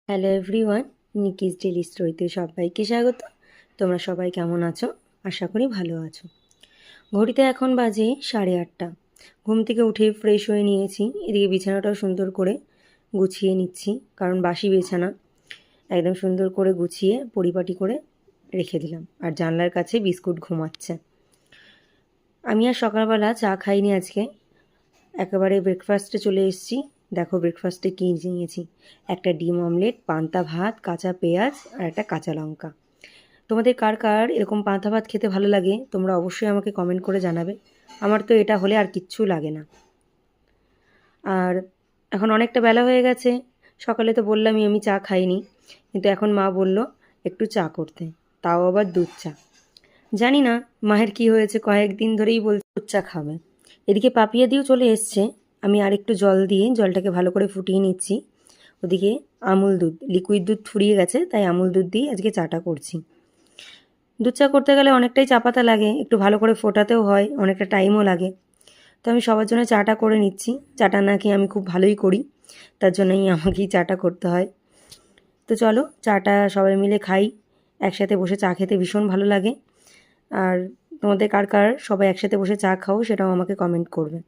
Hello everyone, নিকিস daily স্টোরিতে সবাইকে স্বাগত। তোমরা সবাই কেমন আছো? আশা করি ভালো আছো। ঘড়িতে এখন বাজে 8:30। ঘুম থেকে উঠে ফ্রেশ হয়ে নিয়েছি। এদিকে বিছানাটাও সুন্দর করে গুছিয়ে নিচ্ছি, কারণ বাসি বিছানা একদম সুন্দর করে গুছিয়ে পরিপাটি করে রেখে দিলাম। আর জানলার কাছে বিস্কুট ঘুমাচ্ছে। আমি আর সকালবেলা চা খাইনি আজকে, একেবারে ব্রেকফাস্টে চলে এসেছি। দেখো ব্রেকফাস্টে কী নিয়েছি, একটা ডিম অমলেট, পান্তা ভাত, কাঁচা পেঁয়াজ আর একটা কাঁচা লঙ্কা। তোমাদের কার কার এরকম পান্তা ভাত খেতে ভালো লাগে তোমরা অবশ্যই আমাকে কমেন্ট করে জানাবে। আমার তো এটা হলে আর কিচ্ছু লাগে না। আর এখন অনেকটা বেলা হয়ে গেছে। সকালে তো বললামই আমি চা খাইনি, কিন্তু এখন মা বলল একটু চা করতে, তাও আবার দুধ চা। জানি না মায়ের কি হয়েছে, কয়েকদিন ধরেই বলছে দুধ চা খাবে। এদিকে পাপিয়া দিয়েও চলে এসছে। আমি আর একটু জল দিয়ে জলটাকে ভালো করে ফুটিয়ে নিচ্ছি। ওদিকে আমুল দুধ, লিকুইড দুধ ফুরিয়ে গেছে, তাই আমুল দুধ দিয়ে আজকে চাটা করছি। দুধ চা করতে গেলে অনেকটাই চা পাতা লাগে, একটু ভালো করে ফোটাতেও হয়, অনেকটা টাইমও লাগে। তো আমি সবার জন্য চাটা করে নিচ্ছি। চাটা নাকি আমি খুব ভালোই করি, তার জন্যই আমাকেই চাটা করতে হয়। তো চলো চাটা সবাই মিলে খাই। একসাথে বসে চা খেতে ভীষণ ভালো লাগে। আর তোমাদের কার কার সবাই একসাথে বসে চা খাও সেটাও আমাকে কমেন্ট করবে।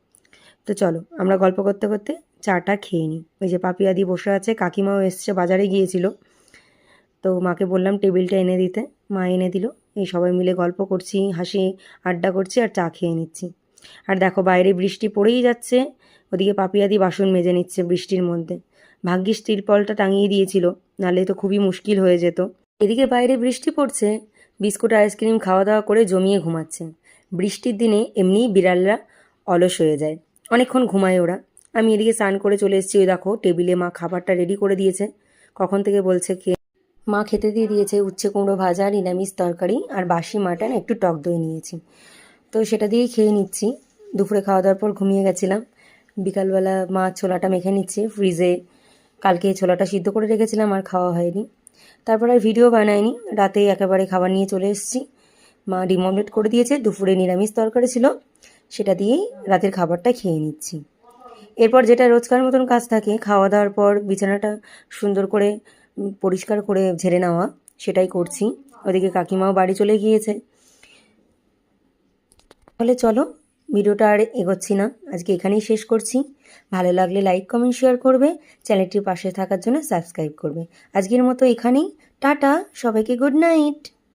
তো চলো আমরা গল্প করতে করতে চাটা খেয়ে নিই। ওই যে পাপিয়া দি বসে আছে, কাকিমাও এসছে, বাজারে গিয়েছিল। তো মাকে বললাম টেবিলটা এনে দিতে, মা এনে দিল। এই সবাই মিলে গল্প করছি, হাসি আড্ডা করছি আর চা খেয়ে নিচ্ছি। আর দেখো বাইরে বৃষ্টি পড়েই যাচ্ছে। ওদিকে পাপিয়া দি বাসন মেজে নিচ্ছে বৃষ্টির মধ্যে। ভাগ্যিস তিরপলটা টাঙিয়ে দিয়েছিল, নাহলে তো খুবই মুশকিল হয়ে যেত। এদিকে বাইরে বৃষ্টি পড়ছে, বিস্কুট আইসক্রিম খাওয়া দাওয়া করে জমিয়ে ঘুমাচ্ছেন। বৃষ্টির দিনে এমনিই বিড়ালরা অলস হয়ে যায়, অনেকক্ষণ ঘুমায় ওরা। আমি এদিকে স্নান করে চলে এসেছি। ওই দেখো টেবিলে মা খাবারটা রেডি করে দিয়েছে, কখন থেকে বলছে মা খেতে দিয়ে দিয়েছে উচ্ছে কুমড়ো ভাজা, নিরামিষ তরকারি আর বাসি মাটন, একটু টক দই নিয়েছি। তো সেটা দিয়েই খেয়ে নিচ্ছি। দুপুরে খাওয়া দাওয়ার পর ঘুমিয়ে গেছিলাম। বিকালবেলা মা ছোলাটা মেখে নিচ্ছে ফ্রিজে। কালকে ছোলাটা সিদ্ধ করে রেখেছিলাম, আর খাওয়া হয়নি। তারপর আর ভিডিও বানাইনি, রাতে একেবারে খাবার নিয়ে চলে এসেছি। মা ডিম অমলেট করে দিয়েছে, দুপুরে নিরামিষ তরকারি ছিল, সেটা দিয়েই রাতের খাবারটা খেয়ে নিচ্ছি। এরপর যেটা রোজকার মতন কাজ থাকে, খাওয়া দাওয়ার পর বিছানাটা সুন্দর করে পরিষ্কার করে ঝেড়ে নেওয়া, সেটাই করছি। ওদিকে কাকিমাও বাড়ি চলে গিয়েছে। তাহলে চলো ভিডিওটা আর এগোচ্ছি না, আজকে এখানেই শেষ করছি। ভালো লাগলে লাইক কমেন্ট শেয়ার করবে, চ্যানেলটির পাশে থাকার জন্য সাবস্ক্রাইব করবে। আজকের মতো এখানেই, টাটা, সবাইকে গুড নাইট।